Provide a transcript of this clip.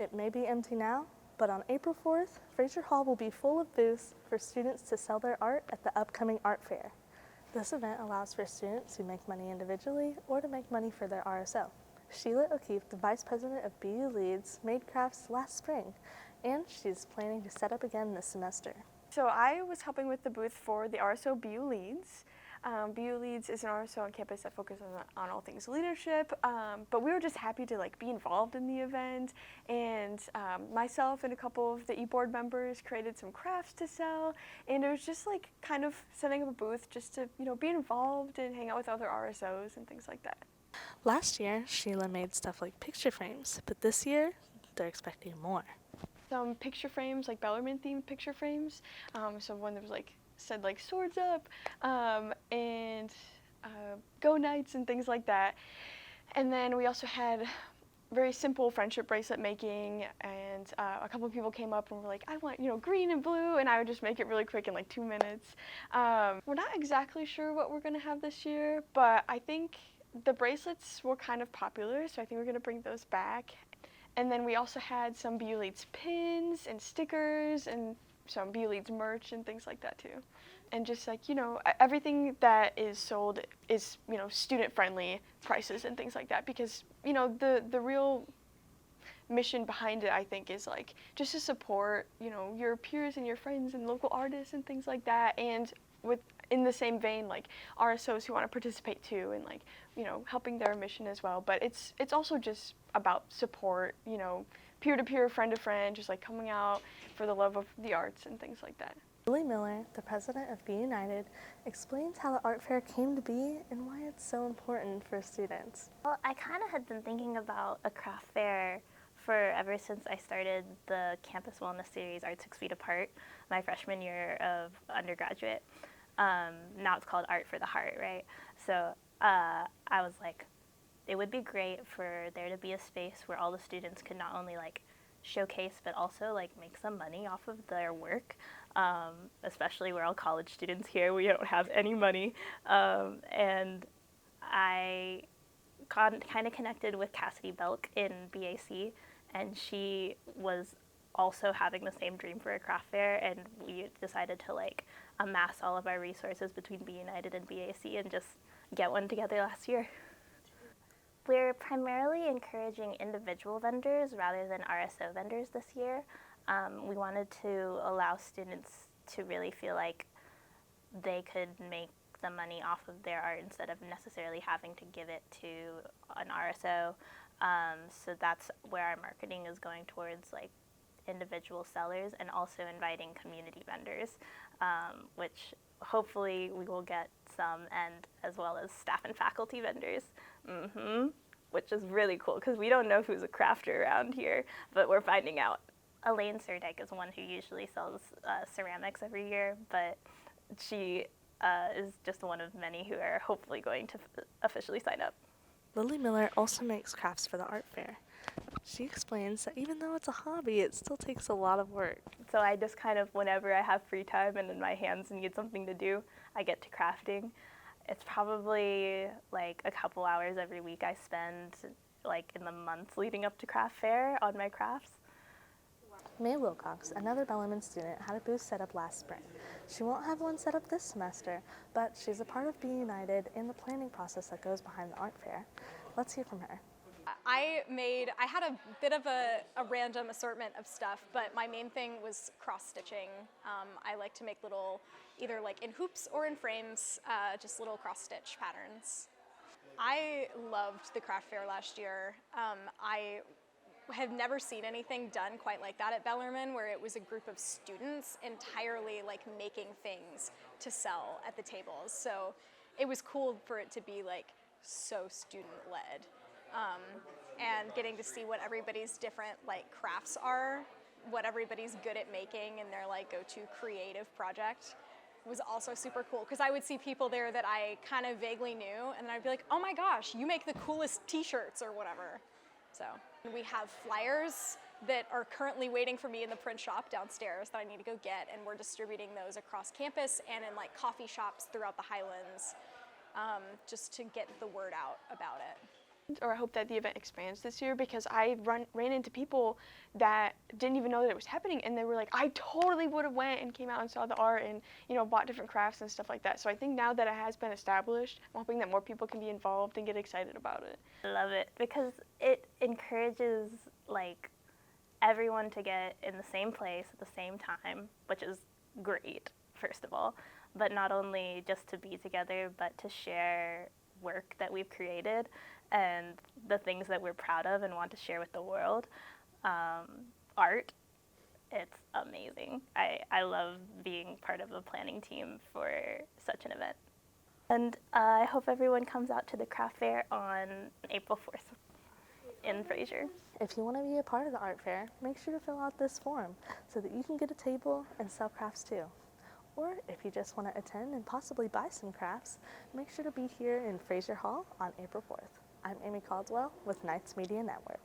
It may be empty now, but on April 4th, Fraser Hall will be full of booths for students to sell their art at the upcoming art fair. This event allows for students to make money individually or to make money for their RSO. Sheila O'Keefe, the Vice President of BU Leads, made crafts last spring, and she's planning to set up again this semester. So I was helping with the booth for the RSO BU Leads. BU Leads is an RSO on campus that focuses on all things leadership, but we were just happy to be involved in the event, and myself and a couple of the e-board members created some crafts to sell, and it was just kind of setting up a booth just to be involved and hang out with other RSOs and things like that. Last year, Sheila made stuff like picture frames, but this year, they're expecting more. Some picture frames, like Bellarmine themed picture frames, so one that was said swords up, and go knights and things like that. And then we also had very simple friendship bracelet making, and a couple of people came up and were like, I want green and blue, and I would just make it really quick in 2 minutes. We're not exactly sure what we're going to have this year, but I think the bracelets were kind of popular, so I think we're going to bring those back. And then we also had some BU Leads pins and stickers and some BU Leads merch and things like that too. And just everything that is sold is, student-friendly prices and things like that, because, the real mission behind it, I think, is just to support, your peers and your friends and local artists and things like that. And in the same vein, RSOs who want to participate too, and helping their mission as well. But it's also just about support, peer-to-peer, friend-to-friend, just coming out for the love of the arts and things like that. Lily Miller, the president of Be United, explains how the art fair came to be and why it's so important for students. Well, I kind of had been thinking about a craft fair ever since I started the Campus Wellness Series, Art 6 Feet Apart, my freshman year of undergraduate. Now it's called Art for the Heart, right? So I was like, it would be great for there to be a space where all the students could not only showcase but also make some money off of their work, especially we're all college students here. We don't have any money, and I kind of connected with Cassidy Belk in BAC, and she was also having the same dream for a craft fair, and we decided to amass all of our resources between Be United and BAC and just get one together last year. We're primarily encouraging individual vendors rather than RSO vendors this year. We wanted to allow students to really feel like they could make the money off of their art instead of necessarily having to give it to an RSO. So that's where our marketing is going towards, individual sellers, and also inviting community vendors, which hopefully we will get some, and as well as staff and faculty vendors, which is really cool because we don't know who's a crafter around here, but we're finding out. Elaine Surdike is one who usually sells ceramics every year, but she is just one of many who are hopefully going to officially sign up. Lily Miller also makes crafts for the art fair. She explains that even though it's a hobby, it still takes a lot of work. So I just kind of, whenever I have free time and my hands need something to do, I get to crafting. It's probably a couple hours every week I spend in the months leading up to craft fair on my crafts. May Wilcox, another Bellarmine student, had a booth set up last spring. She won't have one set up this semester, but she's a part of Be United in the planning process that goes behind the art fair. Let's hear from her. I had a bit of a random assortment of stuff, but my main thing was cross-stitching. I like to make little, either in hoops or in frames, just little cross-stitch patterns. I loved the craft fair last year. I have never seen anything done quite like that at Bellarmine, where it was a group of students entirely making things to sell at the tables. So it was cool for it to be so student-led. And getting to see what everybody's different crafts are, what everybody's good at making in their go-to creative project was also super cool, because I would see people there that I kind of vaguely knew, and then I'd be like, oh my gosh, you make the coolest t-shirts or whatever. So we have flyers that are currently waiting for me in the print shop downstairs that I need to go get, and we're distributing those across campus and in coffee shops throughout the Highlands, just to get the word out about it. Or I hope that the event expands this year, because I ran into people that didn't even know that it was happening, and they were like, I totally would have went and came out and saw the art and, you know, bought different crafts and stuff like that. So I think now that it has been established, I'm hoping that more people can be involved and get excited about it. I love it because it encourages like everyone to get in the same place at the same time, which is great, first of all, but not only just to be together, but to share work that we've created and the things that we're proud of and want to share with the world. Art, it's amazing. I love being part of the planning team for such an event. And I hope everyone comes out to the craft fair on April 4th in Fraser. If you want to be a part of the art fair, make sure to fill out this form so that you can get a table and sell crafts too. Or if you just want to attend and possibly buy some crafts, make sure to be here in Fraser Hall on April 4th. I'm Amy Caldwell with Knights Media Network.